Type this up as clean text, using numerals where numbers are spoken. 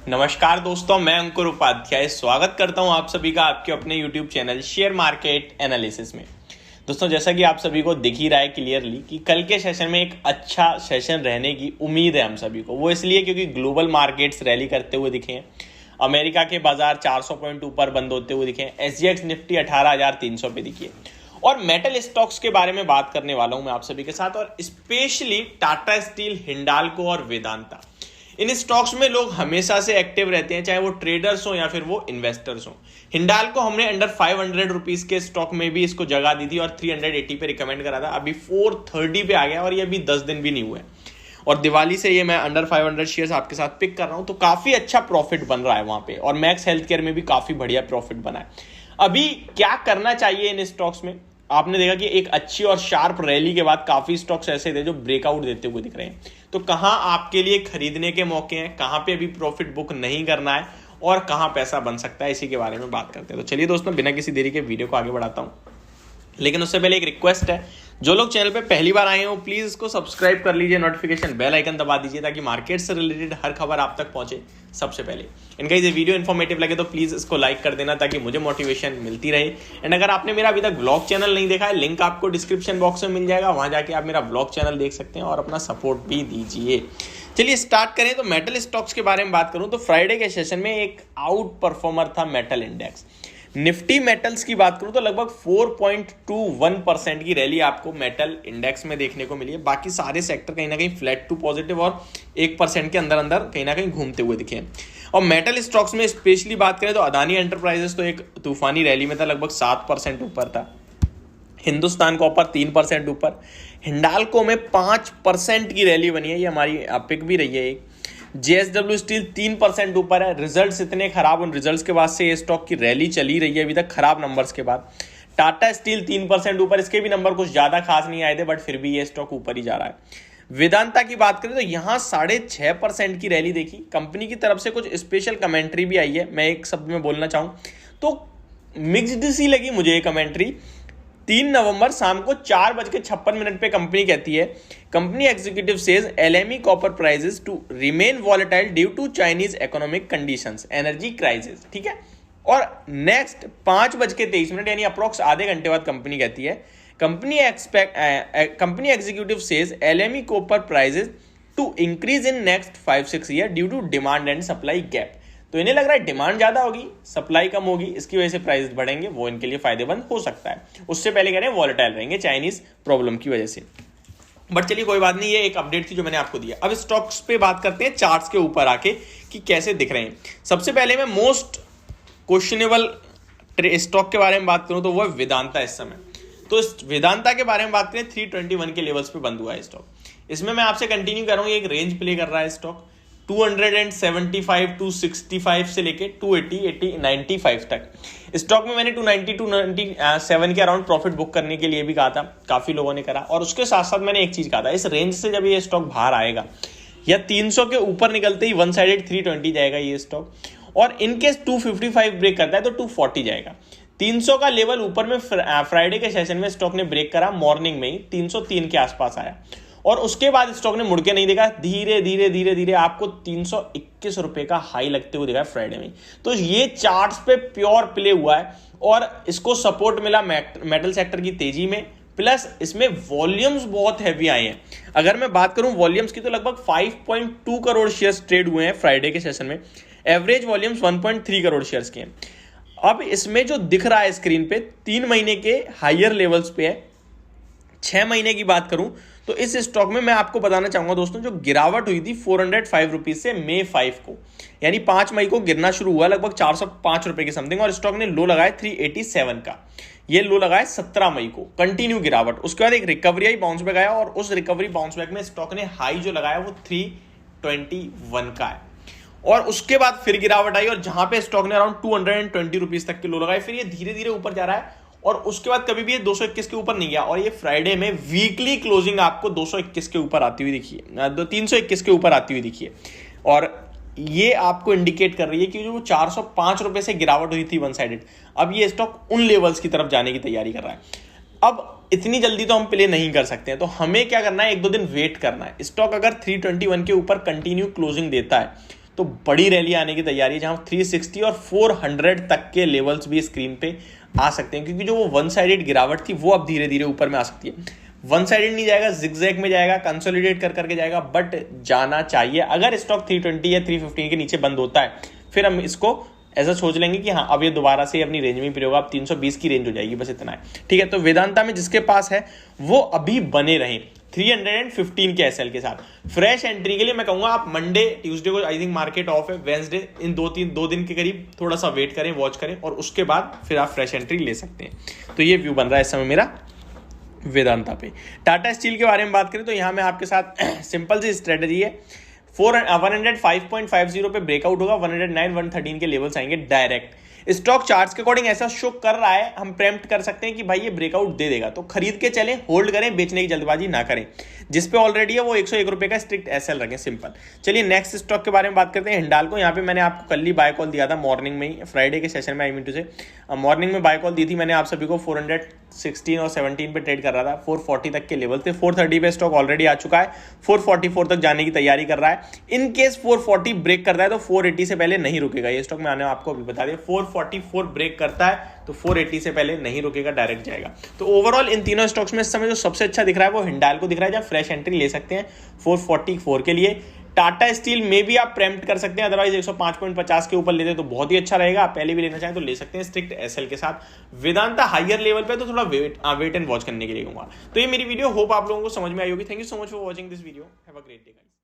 नमस्कार दोस्तों, मैं अंकुर उपाध्याय स्वागत करता हूं आप सभी का आपके अपने YouTube channel share market analysis में। दोस्तों, जैसा कि आप सभी को दिख ही रहा है क्लियरली कि कल के सेशन में एक अच्छा सेशन रहने की उम्मीद है हम सभी को। वो इसलिए क्योंकि ग्लोबल मार्केट्स रैली करते हुए दिखे हैं, अमेरिका के बाजार 400 पॉइंट ऊपर बंद होते हुए दिखे हैं, SGX निफ्टी 18,300 पे दिखी है। और मेटल स्टॉक्स के बारे में बात करने वाला हूं मैं आप सभी के साथ, और स्पेशली टाटा स्टील, हिंडाल्को और वेदांता। इन स्टॉक्स में लोग हमेशा से एक्टिव रहते हैं, चाहे वो ट्रेडर्स हो या फिर वो इन्वेस्टर्स हो। हिंडाल्को हमने अंडर 500 रुपीज के स्टॉक में भी इसको जगह दी थी और 380 पे रिकमेंड करा था। अभी 430 पे आ गया और ये अभी 10 दिन भी नहीं हुए और दिवाली से ये मैं अंडर 500 शेयर्स आपके साथ पिक कर रहा हूं, तो काफी अच्छा प्रॉफिट बन रहा है वहां पे। और मैक्स हेल्थ केयर में भी काफी बढ़िया प्रॉफिट बना है। अभी क्या करना चाहिए इन स्टॉक्स में? आपने देखा कि एक अच्छी और शार्प रैली के बाद काफी स्टॉक्स ऐसे थे जो ब्रेकआउट देते हुए दिख रहे हैं। तो कहां आपके लिए खरीदने के मौके हैं, कहां पे अभी प्रॉफिट बुक नहीं करना है और कहां पैसा बन सकता है, इसी के बारे में बात करते हैं। तो चलिए दोस्तों, बिना किसी देरी के वीडियो को आगे बढ़ाता हूं, लेकिन उससे पहले एक रिक्वेस्ट है, जो लोग चैनल पे पहली बार आए हो प्लीज इसको सब्सक्राइब कर लीजिए, नोटिफिकेशन बेल आइकन दबा दीजिए ताकि मार्केट से रिलेटेड हर खबर आप तक पहुंचे सबसे पहले। इनका ये वीडियो इन्फॉर्मेटिव लगे तो प्लीज इसको लाइक कर देना ताकि मुझे मोटिवेशन मिलती रहे। एंड अगर आपने मेरा अभी तक ब्लॉग चैनल नहीं देखा है, लिंक आपको डिस्क्रिप्शन बॉक्स में मिल जाएगा, वहां जाके आप मेरा ब्लॉग चैनल देख सकते हैं और अपना सपोर्ट भी दीजिए। चलिए स्टार्ट करें। तो मेटल स्टॉक्स के बारे में बात करूं तो फ्राइडे के सेशन में एक आउट परफॉर्मर था मेटल इंडेक्स। निफ्टी मेटल्स की बात करूं तो लगभग 4.21% की रैली आपको मेटल इंडेक्स में देखने को मिली है। बाकी सारे सेक्टर कहीं ना कहीं फ्लैट टू पॉजिटिव और 1% के अंदर अंदर कहीं ना कहीं घूमते हुए दिखे। और मेटल स्टॉक्स में स्पेशली बात करें तो अदानी एंटरप्राइजेस तो एक तूफानी रैली में था, लगभग 7% ऊपर था। हिंदुस्तान कॉपर 3% ऊपर। हिंडाल्को में 5% की रैली बनी है, ये हमारी पिक भी रही है। एक JSW स्टील 3% ऊपर है। रिजल्ट्स इतने खराब, उन रिजल्ट्स के बाद से ये स्टॉक की रैली चली रही है अभी तक, खराब नंबर्स के बाद। टाटा स्टील 3% ऊपर, इसके भी नंबर कुछ ज्यादा खास नहीं आए थे, बट फिर भी ये स्टॉक ऊपर ही जा रहा है। वेदांता की बात करें तो यहां 6.5% की रैली देखी। कंपनी की तरफ से कुछ स्पेशल कमेंट्री भी आई है, मैं एक शब्द में बोलना चाहूं तो मिक्स्ड सी लगी मुझे ये कमेंट्री। 3 नवंबर शाम को 4:56 पे कंपनी कहती है, company executive says LME copper prices to remain volatile due to Chinese economic conditions, energy crisis. ठीक है। और नेक्स्ट 5:23 यानी अप्रोक्स आधे घंटे बाद कंपनी कहती है, company executive says LME copper prices to increase in next 5-6 year due to demand and supply gap. तो इन्हें लग रहा है डिमांड ज्यादा होगी, सप्लाई कम होगी, इसकी वजह से प्राइस बढ़ेंगे, वो इनके लिए फायदेमंद हो सकता है। उससे पहले कह रहे हैं वॉलेटाइल रहेंगे चाइनीज प्रॉब्लम की वजह से। बट चलिए कोई बात नहीं, ये एक अपडेट थी जो मैंने आपको दिया। अब स्टॉक्स पे बात करते हैं चार्ट्स के ऊपर आके कि कैसे दिख रहे हैं। सबसे पहले मैं मोस्ट क्वेश्चनेबल स्टॉक के बारे में बात करूं तो वो है वेदांता। इस समय तो इस वेदांता के बारे में बात करें, 321 के लेवल्स पे बंद हुआ है स्टॉक। इसमें मैं आपसे कंटिन्यू कर रहा हूं, एक रेंज प्ले कर रहा है स्टॉक 275 265 से लेके 280 95 तक। स्टॉक में मैंने 290 297 के अराउंड प्रॉफिट बुक करने के लिए भी कहा था, काफी लोगों ने करा। और उसके साथ साथ मैंने एक चीज कहा था, इस रेंज से जब ये स्टॉक बाहर आएगा या 300 के ऊपर निकलते ही वन साइडेड 320 जाएगा ये स्टॉक, और इनकेस 255 ब्रेक करता है तो 240 जाएगा। 300 का लेवल ऊपर में फ्राइडे के सेशन में स्टॉक ने ब्रेक करा, मॉर्निंग में ही 303 के आसपास आया और उसके बाद स्टॉक ने मुड़ के नहीं देखा, धीरे धीरे धीरे धीरे आपको 321 रुपए का हाई लगते हुए दिखा फ्राइडे में। तो ये चार्ट्स पे प्योर प्ले हुआ है और इसको सपोर्ट मिला मेटल सेक्टर की तेजी में, प्लस इसमें वॉल्यूम्स बहुत हैवी आए हैं। अगर मैं बात करूं वॉल्यूम्स की तो लगभग 5.2 करोड़ शेयर्स ट्रेड हुए हैं फ्राइडे के सेशन में। एवरेज वॉल्यूम्स 1.3 करोड़ शेयर्स के हैं। अब इसमें जो दिख रहा है स्क्रीन पे 3 महीने के हायर लेवल्स पे है। 6 महीने की बात करूं तो इस स्टॉक में मैं आपको बताना चाहूंगा दोस्तों, जो गिरावट हुई थी 405 रुपीज से May 5 को, यानी 5 मई को गिरना शुरू हुआ लगभग 405 रुपए के समथिंग, और स्टॉक ने लो लगाया 387 का। ये लो लगाया 17 मई को, कंटिन्यू गिरावट। उसके बाद एक रिकवरी आई, बाउंस बैक आया, और उस रिकवरी बाउंस बैक में स्टॉक ने हाई जो लगाया वो 321 का है। और उसके बाद फिर गिरावट आई और जहां पे स्टॉक ने अराउंड 220 रुपीज तक के लो लगाए, फिर ये धीरे धीरे ऊपर जा रहा है और उसके बाद कभी भी ये 221 के ऊपर नहीं गया। और ये फ्राइडे में वीकली क्लोजिंग आपको 221 के ऊपर आती हुई दिखी है, 321 के ऊपर आती हुई दिखी है। और ये आपको इंडिकेट कर रही है कि जो 405 रुपए से गिरावट हुई थी वन साइडेड, अब ये स्टॉक उन लेवल्स की तरफ जाने की तैयारी कर रहा है। अब इतनी जल्दी तो हम प्ले नहीं कर सकते हैं, तो हमें क्या करना है, 1-2 दिन वेट करना है। स्टॉक अगर 321 के ऊपर कंटिन्यू क्लोजिंग देता है तो बड़ी रैली आने की तैयारी है, जहां 360 और 400 तक के लेवल्स भी स्क्रीन पे आ सकते हैं, क्योंकि जो वो वन साइडेड गिरावट थी वो अब धीरे धीरे ऊपर में आ सकती है। वन साइडेड नहीं जाएगा, जिगजैग में जाएगा, कंसोलिडेट कर करके जाएगा, बट जाना चाहिए। अगर स्टॉक 320 या 315 के नीचे बंद होता है, फिर हम इसको ऐसा सोच लेंगे कि हाँ अब ये दोबारा से अपनी रेंज में फिर होगा, अब 320 की रेंज हो जाएगी, बस इतना है। ठीक है, तो वेदांता में जिसके पास है वो अभी बने रहे 315 के एसएल के साथ। फ्रेश एंट्री के लिए मैं कहूंगा आप मंडे ट्यूसडे को आई थिंक मार्केट ऑफ है, वेंसडे, इन दो दिन के करीब थोड़ा सा वेट करें, वॉच करें, और उसके बाद फिर आप फ्रेश एंट्री ले सकते हैं। तो ये व्यू बन रहा है इस समय मेरा वेदांता पे। टाटा स्टील के बारे में बात करें तो यहां में आपके साथ सिंपल सी स्ट्रेटजी है। 105.50 पे ब्रेकआउट होगा, 109 113 के लेवल्स आएंगे डायरेक्ट। स्टॉक चार्ट्स के अकॉर्डिंग ऐसा शो कर रहा है, हम प्रेम्प्ट कर सकते हैं कि भाई ये ब्रेकआउट दे देगा, तो खरीद के चलें, होल्ड करें, बेचने की जल्दबाजी ना करें। जिस पे ऑलरेडी है वो 101 रुपए का स्ट्रिक्ट एसएल रखें, सिंपल। चलिए नेक्स्ट स्टॉक के बारे में बात करते हैं, हिंडाल्को। यहाँ पे मैंने आपको कल ही बाय कॉल दिया था मॉर्निंग में ही, फ्राइडे के सेशन में, आई मीन टू से मॉर्निंग में बाय कॉल दी थी मैंने आप सभी को। 416 और 17 पे ट्रेड कर रहा था, 440 तक के लेवल थे, 430 पे स्टॉक ऑलरेडी आ चुका है, 444 तक जाने की तैयारी कर रहा है। इन केस 440 ब्रेक करता है तो 480 से पहले नहीं रुकेगा ये स्टॉक, मैं आने आपको अभी बता दिया। 444 ब्रेक करता है तो 480 से पहले नहीं रुकेगा, डायरेक्ट जाएगा। तो ओवरऑल इन तीनों स्टॉक्स में इस समय जो सबसे अच्छा दिख रहा है वो हिंडाल्को दिख रहा है, जहां फ्रेश एंट्री ले सकते हैं 444 के लिए। टाटा स्टील में भी आप प्रेम्प्ट कर सकते हैं, अदरवाइज 105.50 के ऊपर लेते तो बहुत ही अच्छा रहेगा। आप पहले भी लेना चाहें तो ले सकते हैं स्ट्रिक्ट एसएल के साथ। वेदांता हायर लेवल पे तो थोड़ा वेट एंड वॉच करने के लिए कहूंगा। तो ये मेरी वीडियो, होप आप लोगों को समझ में आई होगी। Thank you so much for watching this video, have a great day guys.